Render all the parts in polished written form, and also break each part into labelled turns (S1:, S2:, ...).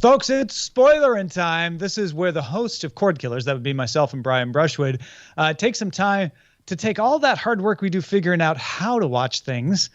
S1: Folks, it's Spoilerin time. This is where the host of Cordkillers, that would be myself and Brian Brushwood, take some time to take all that hard work we do figuring out how to watch things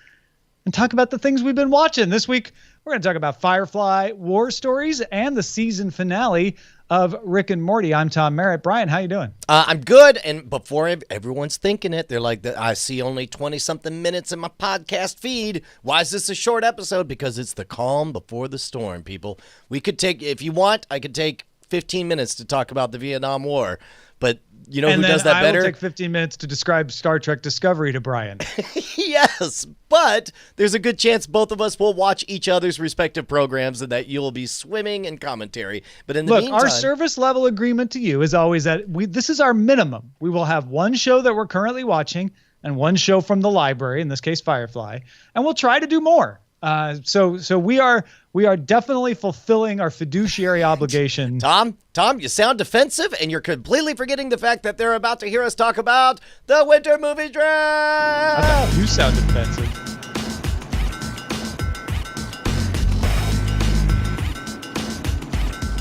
S1: and talk about the things we've been watching. This week, we're going to talk about Firefly, war stories, and the season finale of Rick and Morty. I'm Tom Merritt. Brian, how you doing?
S2: I'm good. And before everyone's thinking it, they're like, I see only 20-something minutes in my podcast feed. Why is this a short episode? Because it's the calm before the storm, people. We could take, if you want, I could take 15 minutes to talk about the Vietnam War. But you know who does that better?
S1: I will take 15 minutes to describe Star Trek Discovery to Brian.
S2: Yes, but there's a good chance both of us will watch each other's respective programs and that you'll be swimming in commentary. But in the meantime,
S1: our service level agreement to you is always that this is our minimum. We will have one show that we're currently watching and one show from the library, in this case Firefly, and we'll try to do more. So we are definitely fulfilling our fiduciary obligation.
S2: Tom, you sound defensive, and you're completely forgetting the fact that they're about to hear us talk about the winter movie draft.
S1: I thought you sound defensive.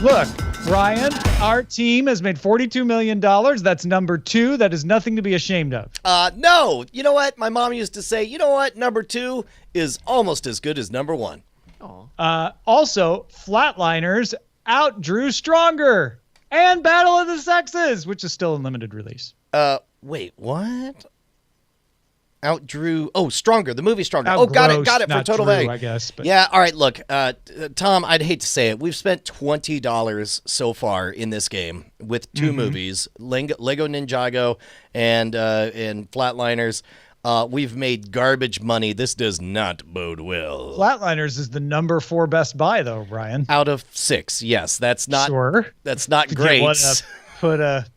S1: Look, Brian, our team has made $42 million. That's number 2. That is nothing to be ashamed of.
S2: No. You know what? My mom used to say, you know what? Number 2 is almost as good as number 1.
S1: Also, Flatliners outdrew Stronger and Battle of the Sexes, which is still in limited release.
S2: Wait, what? Outdrew. Oh, Stronger. The movie Stronger.
S1: Outgrossed,
S2: Got it for Total Value.
S1: I guess. But.
S2: Yeah. All right. Look, Tom, I'd hate to say it. We've spent $20 so far in this game with 2 movies, Lego Ninjago and Flatliners. We've made garbage money. This does not bode well.
S1: Flatliners is the number 4 best buy, though, Brian.
S2: Out of 6, yes. That's not.
S1: Sure.
S2: That's not great.
S1: Put a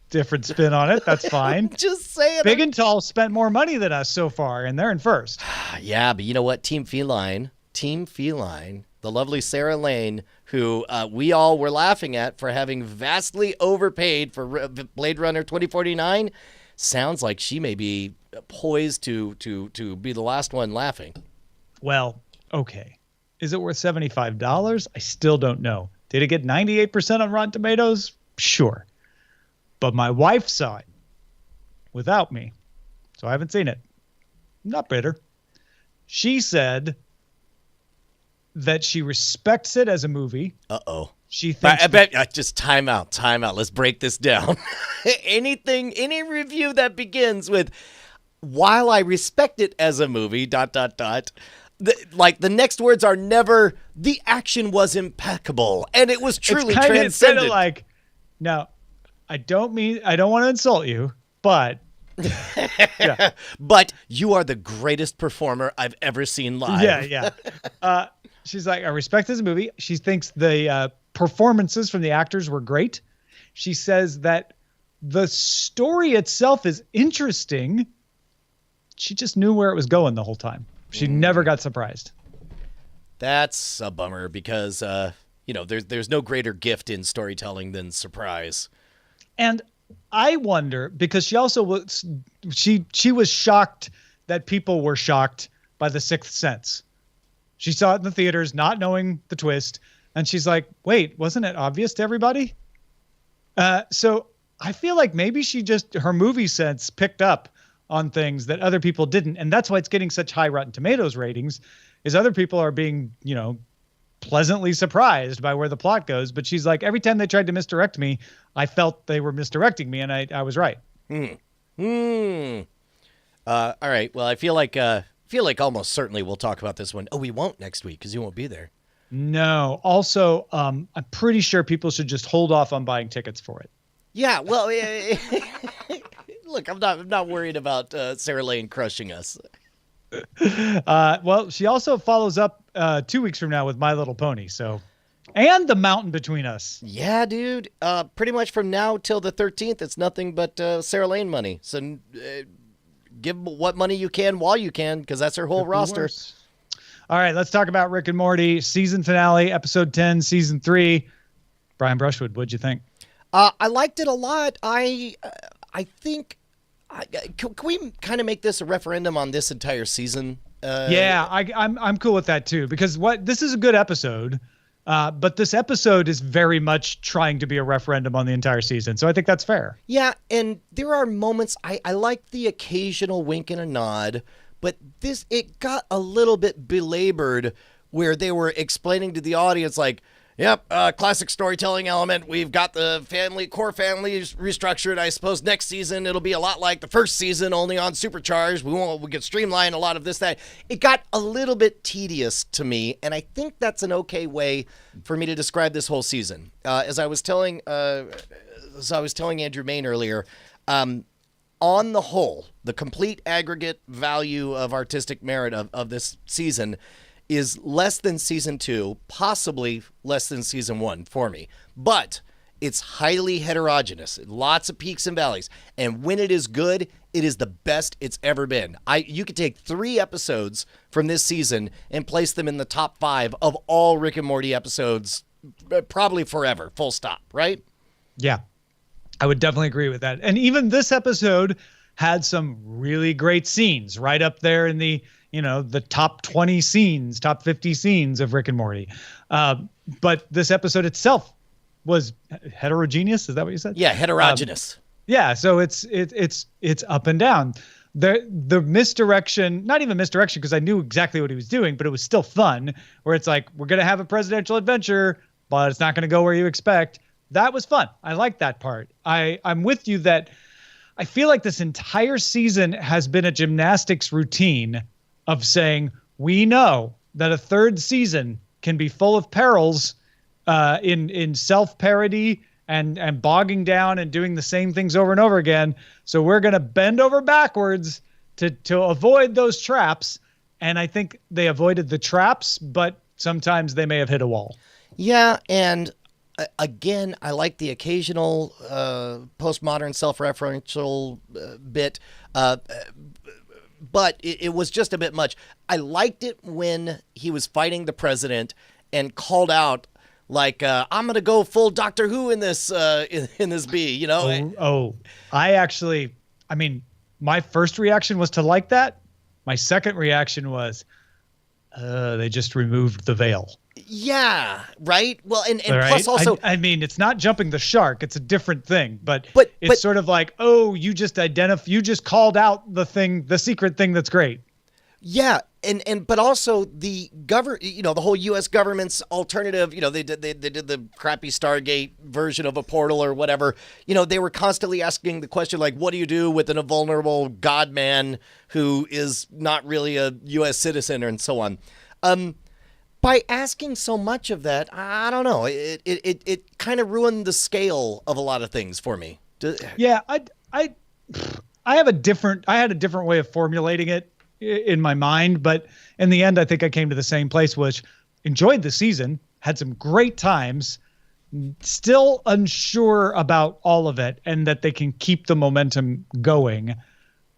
S1: different spin on it. That's fine.
S2: Just saying.
S1: Big and Tall spent more money than us so far, and they're in first.
S2: Yeah, but you know what? Team Feline, the lovely Sarah Lane, who we all were laughing at for having vastly overpaid for Blade Runner 2049, sounds like she may be poised to be the last one laughing.
S1: Well, okay. Is it worth $75? I still don't know. Did it get 98% on Rotten Tomatoes? Sure. But my wife saw it without me, so I haven't seen it. Not bitter. She said that she respects it as a movie.
S2: Uh-oh.
S1: She thinks
S2: I bet just time out. Let's break this down. Any review that begins with, while I respect it as a movie, ... The next words are never, the action was impeccable, and it was truly transcendent.
S1: It's kind of like, now, I don't want to insult you, but... yeah.
S2: But you are the greatest performer I've ever seen live.
S1: Yeah. She's like, I respect this movie. She thinks the performances from the actors were great. She says that the story itself is interesting. She just knew where it was going the whole time. She never got surprised. That's
S2: a bummer because, there's no greater gift in storytelling than surprise.
S1: And I wonder, because she also was, she was shocked that people were shocked by The Sixth Sense. She saw it in the theaters, not knowing the twist. And she's like, wait, wasn't it obvious to everybody? So I feel like maybe her movie sense picked up on things that other people didn't. And that's why it's getting such high Rotten Tomatoes ratings, is other people are being, pleasantly surprised by where the plot goes. But she's like, every time they tried to misdirect me, I felt they were misdirecting me, and I was right.
S2: All right. Well, I feel like almost certainly we'll talk about this one. Oh, we won't next week because you won't be there.
S1: No. Also, I'm pretty sure people should just hold off on buying tickets for it.
S2: Yeah. Well, look, I'm not worried about Sarah Lane crushing us.
S1: Well, she also follows up 2 weeks from now with My Little Pony. So, and The Mountain Between Us.
S2: Yeah, dude. Pretty much from now till the 13th, it's nothing but Sarah Lane money. So give what money you can while you can, because that's her whole roster.
S1: All right, let's talk about Rick and Morty season finale, episode 10, season 3. Brian Brushwood, what'd you think?
S2: I liked it a lot. I think. Can we kind of make this a referendum on this entire season?
S1: Yeah, I'm cool with that too, because this is a good episode. But this episode is very much trying to be a referendum on the entire season. So I think that's fair.
S2: Yeah, and there are moments I like the occasional wink and a nod, but it got a little bit belabored where they were explaining to the audience like, yep, classic storytelling element. We've got the core family restructured. I suppose next season it'll be a lot like the first season, only on supercharged. We can streamline a lot of this, that. It got a little bit tedious to me, and I think that's an okay way for me to describe this whole season. As I was telling Andrew Main earlier, on the whole, the complete aggregate value of artistic merit of this season is less than season 2, possibly less than season 1 for me. But it's highly heterogeneous, lots of peaks and valleys. And when it is good, it is the best it's ever been. You could take 3 episodes from this season and place them in the top 5 of all Rick and Morty episodes, probably forever, full stop, right?
S1: Yeah, I would definitely agree with that. And even this episode had some really great scenes right up there in the top 20 scenes, top 50 scenes of Rick and Morty. But this episode itself was heterogeneous. Is that what you said?
S2: Yeah, heterogeneous.
S1: Yeah, so it's up and down. The misdirection, not even misdirection, because I knew exactly what he was doing, but it was still fun, where it's like, we're going to have a presidential adventure, but it's not going to go where you expect. That was fun. I like that part. I'm with you that I feel like this entire season has been a gymnastics routine of saying, we know that a third season can be full of perils in self-parody and bogging down and doing the same things over and over again. So we're going to bend over backwards to avoid those traps. And I think they avoided the traps, but sometimes they may have hit a wall.
S2: Yeah, and again, I like the occasional postmodern self-referential bit, but it was just a bit much. I liked it when he was fighting the president and called out, like, I'm going to go full Doctor Who in this B, you know?
S1: My first reaction was to like that. My second reaction was, they just removed the veil.
S2: Yeah, right? Well, and
S1: right?
S2: plus also...
S1: it's not jumping the shark. It's a different thing. But it's sort of like, you just called out the secret thing that's great.
S2: Yeah, but also the the whole U.S. government's alternative, they did the crappy Stargate version of a portal or whatever. They were constantly asking the question, like, what do you do with an invulnerable God man who is not really a U.S. citizen, and so on. By asking so much of that, I don't know. It kind of ruined the scale of a lot of things for me.
S1: Yeah, I had a different way of formulating it in my mind, but in the end, I think I came to the same place, which enjoyed the season, had some great times, still unsure about all of it, and that they can keep the momentum going,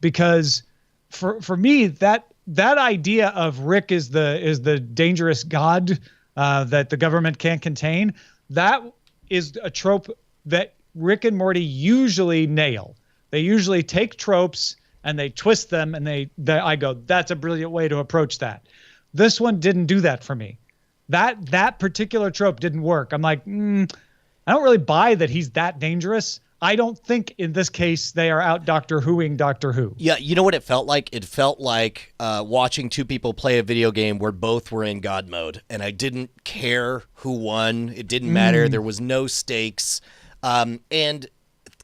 S1: because for me, that idea of Rick is the dangerous god that the government can't contain, that is a trope that Rick and Morty usually nail. They usually take tropes and they twist them, and I go, that's a brilliant way to approach that. This one didn't do that for me. That particular trope didn't work. I'm like, I don't really buy that he's that dangerous. I don't think in this case they are out Doctor Whoing Doctor Who.
S2: Yeah, you know what it felt like? It felt like watching two people play a video game where both were in God mode, and I didn't care who won. It didn't matter. There was no stakes. And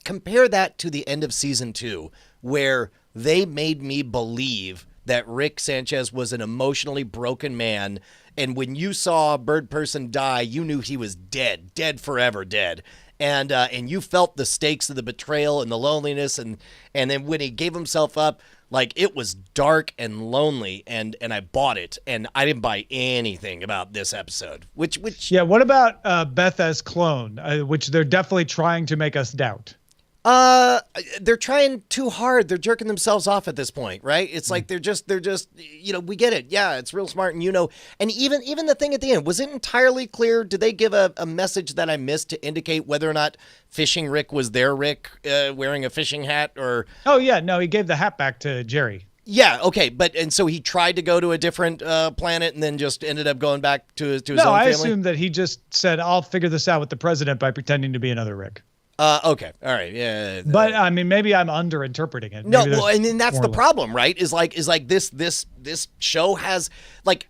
S2: compare that to the end of season 2, where they made me believe that Rick Sanchez was an emotionally broken man, and when you saw a bird person die, you knew he was dead forever, dead. And you felt the stakes of the betrayal and the loneliness, and then when he gave himself up, like, it was dark and lonely, and I bought it, and I didn't buy anything about this episode. Which
S1: yeah, what about Beth as clone, which they're definitely trying to make us doubt?
S2: They're trying too hard. They're jerking themselves off at this point, right? It's like they're just, we get it. Yeah, it's real smart, and and even the thing at the end, was it entirely clear? Did they give a message that I missed to indicate whether or not Fishing Rick was their Rick, wearing a fishing hat, or?
S1: Oh yeah, no, he gave the hat back to Jerry.
S2: Yeah, okay, and so he tried to go to a different planet and then just ended up going back to his own
S1: No,
S2: family?
S1: I assume that he just said, I'll figure this out with the president by pretending to be another Rick.
S2: Okay, all right, yeah.
S1: But I mean, maybe I'm underinterpreting it.
S2: No,
S1: Maybe
S2: well, and then that's the
S1: more
S2: problem, right? Is like this show has like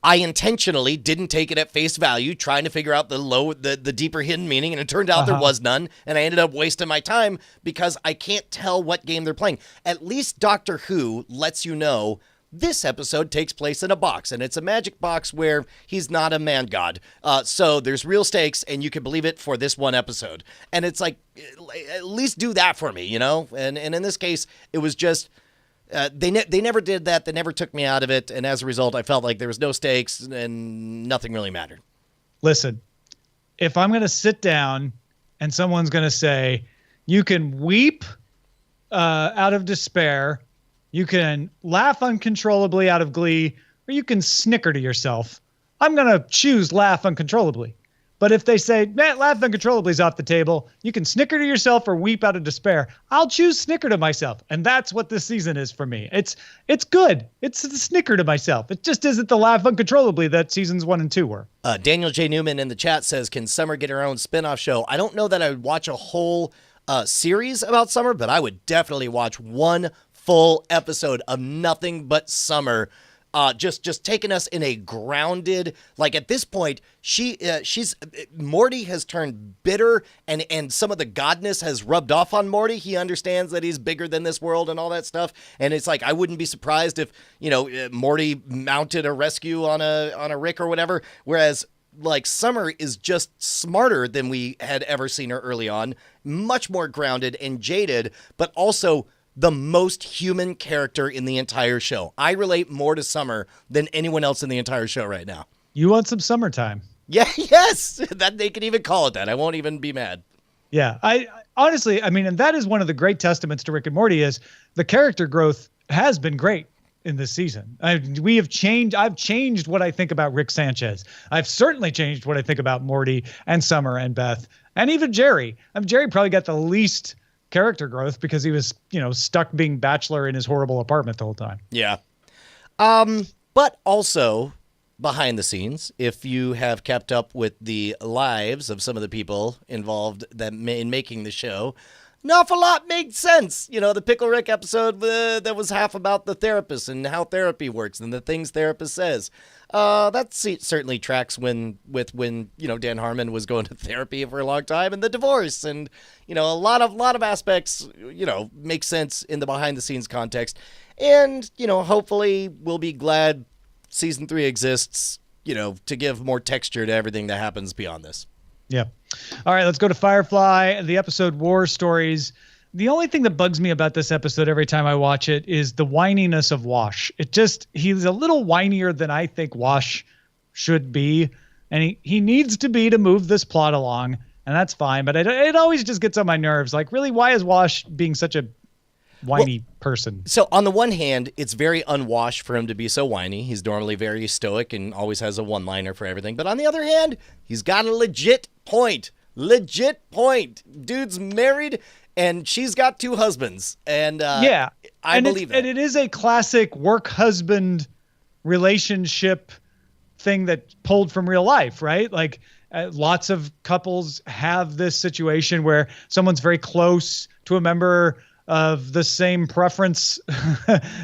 S2: I intentionally didn't take it at face value, trying to figure out the deeper hidden meaning, and it turned out there was none, and I ended up wasting my time because I can't tell what game they're playing. At least Doctor Who lets you know this episode takes place in a box, and it's a magic box where he's not a man god. So there's real stakes, and you can believe it for this one episode. And it's like, at least do that for me, you know? And in this case, it was just... They never did that. They never took me out of it. And as a result, I felt like there was no stakes and nothing really mattered.
S1: Listen, if I'm going to sit down and someone's going to say, you can weep out of despair, you can laugh uncontrollably out of glee, or you can snicker to yourself, I'm going to choose laugh uncontrollably. But if they say, man, laugh uncontrollably is off the table, you can snicker to yourself or weep out of despair, I'll choose snicker to myself. And that's what this season is for me. It's good. It's the snicker to myself. It just isn't the laugh uncontrollably that seasons 1 and 2 were.
S2: Daniel J. Newman in the chat says, can Summer get her own spinoff show? I don't know that I would watch a whole series about Summer, but I would definitely watch one full episode of nothing but Summer. Just taking us in a grounded, like at this point, Morty has turned bitter and some of the godness has rubbed off on Morty. He understands that he's bigger than this world and all that stuff. And it's like, I wouldn't be surprised if, Morty mounted a rescue on a Rick or whatever. Whereas like Summer is just smarter than we had ever seen her early on, much more grounded and jaded, but also the most human character in the entire show. I relate more to Summer than anyone else in the entire show right now.
S1: You want some summertime?
S2: Yeah, yes, that they could even call it that. I won't even be mad.
S1: Yeah, I honestly, I mean, and that is one of the great testaments to Rick and Morty is the character growth has been great in this season. I've changed what I think about Rick Sanchez. I've certainly changed what I think about Morty and Summer and Beth and even Jerry. Jerry probably got the least character growth because he was, stuck being bachelor in his horrible apartment the whole time.
S2: Yeah. But also behind the scenes, if you have kept up with the lives of some of the people involved in making the show, an awful lot made sense. The Pickle Rick episode that was half about the therapist and how therapy works and the things therapist says. That certainly tracks when Dan Harmon was going to therapy for a long time and the divorce and a lot of aspects make sense in the behind the scenes context, and hopefully we'll be glad season 3 exists to give more texture to everything that happens beyond this.
S1: Yeah. All right, let's go to Firefly, the episode War Stories. The only thing that bugs me about this episode every time I watch it is the whininess of Wash. He's a little whinier than I think Wash should be. And he needs to be to move this plot along. And that's fine. But it always just gets on my nerves. Like, really, why is Wash being such a whiny person?
S2: So on the one hand, it's very unwashed for him to be so whiny. He's normally very stoic and always has a one-liner for everything. But on the other hand, he's got a legit point. Dude's married and she's got 2 husbands. And I believe that.
S1: And it is a classic work husband relationship thing that pulled from real life, right? Like lots of couples have this situation where someone's very close to a member of the same preference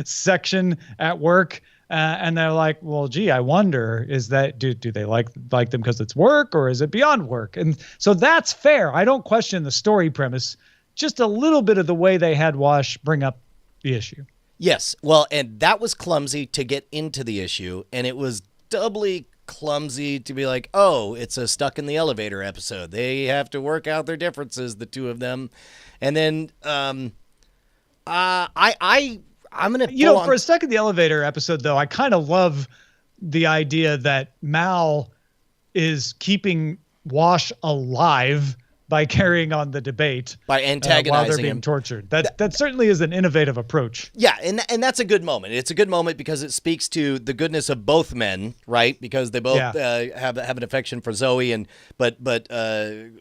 S1: section at work. And they're like, well, gee, I wonder, is that, do they like them because it's work or is it beyond work? And so that's fair. I don't question the story premise, just a little bit of the way they had Wash bring up the issue.
S2: Yes. Well, and that was clumsy to get into the issue. And it was doubly clumsy to be like, oh, it's a stuck in the elevator episode. They have to work out their differences, the 2 of them. And then, I'm going to
S1: for a second, the elevator episode, though, I kind of love the idea that Mal is keeping Wash alive by carrying on the debate,
S2: by antagonizing
S1: while they're being
S2: him.
S1: tortured. That certainly is an innovative approach.
S2: Yeah, and that's a good moment. It's a good moment because it speaks to the goodness of both men, right? Because they both have an affection for Zoe, but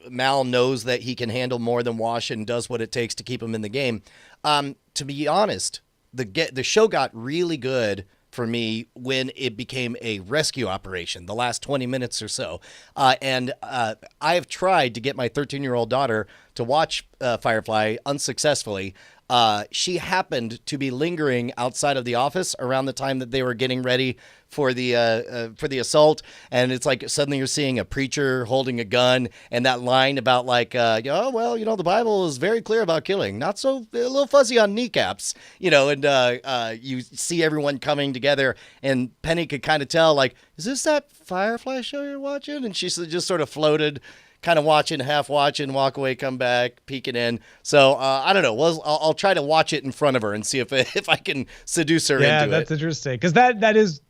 S2: Mal knows that he can handle more than Wash and does what it takes to keep him in the game. To be honest, the show got really good for me when it became a rescue operation, the last 20 minutes or so. And I have tried to get my 13-year-old daughter to watch Firefly unsuccessfully. She happened to be lingering outside of the office around the time that they were getting ready for the assault, and it's like suddenly you're seeing a preacher holding a gun, and that line about like, oh well, the Bible is very clear about killing, not so a little fuzzy on kneecaps, and you see everyone coming together, and Penny could kind of tell like, is this that Firefly show you're watching? And she just sort of floated, kind of half watching, walk away, come back, peeking in. So I don't know. Well, I'll try to watch it in front of her and see if I can seduce her into it.
S1: Yeah, that's interesting. Because that is,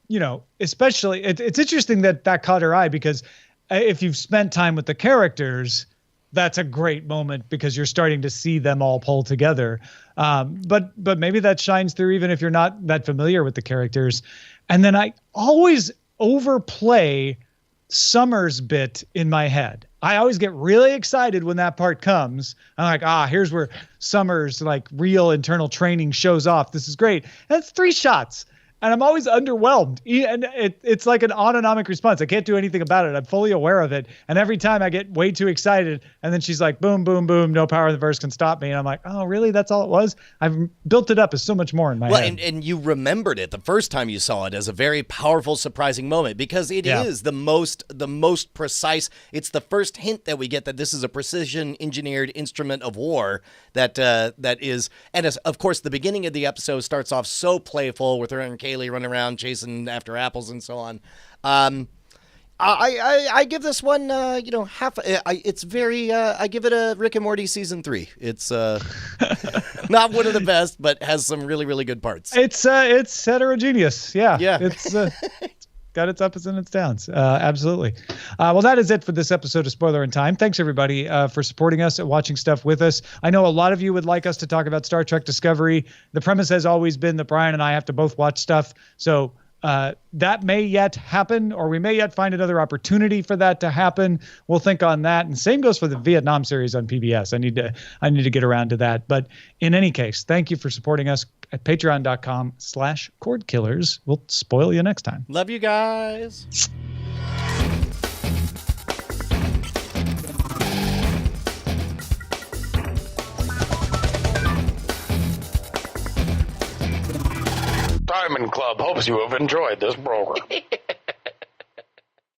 S1: especially, it's interesting that caught her eye, because if you've spent time with the characters, that's a great moment because you're starting to see them all pull together. But maybe that shines through even if you're not that familiar with the characters. And then I always overplay Summer's bit in my head. I always get really excited when that part comes. I'm like, here's where Summer's like real internal training shows off. This is great. And it's 3 shots. And I'm always underwhelmed. And it's like an autonomic response. I can't do anything about it. I'm fully aware of it. And every time I get way too excited, and then she's like, boom, boom, boom, no power in the verse can stop me. And I'm like, oh, really? That's all it was? I've built it up as so much more in my head.
S2: And you remembered it the first time you saw it as a very powerful, surprising moment, because it is the most precise. It's the first hint that we get that this is a precision engineered instrument of war that is, and as, of course, the beginning of the episode starts off so playful with her and Kaylee running around chasing after apples and so on. I give this one, half. It's very. I give it a Rick and Morty season 3. It's not one of the best, but has some really, really good parts.
S1: It's heterogeneous. Yeah. It's got its ups and its downs. Absolutely. Well, that is it for this episode of Spoiler in Time. Thanks everybody for supporting us and watching stuff with us. I know a lot of you would like us to talk about Star Trek Discovery. The premise has always been that Brian and I have to both watch stuff. So that may yet happen, or we may yet find another opportunity for that to happen. We'll think on that. And same goes for the Vietnam series on PBS. I need to get around to that. But in any case, thank you for supporting us at patreon.com/Cordkillers. We'll spoil you next time.
S2: Love you guys.
S3: Diamond Club hopes you have enjoyed this program.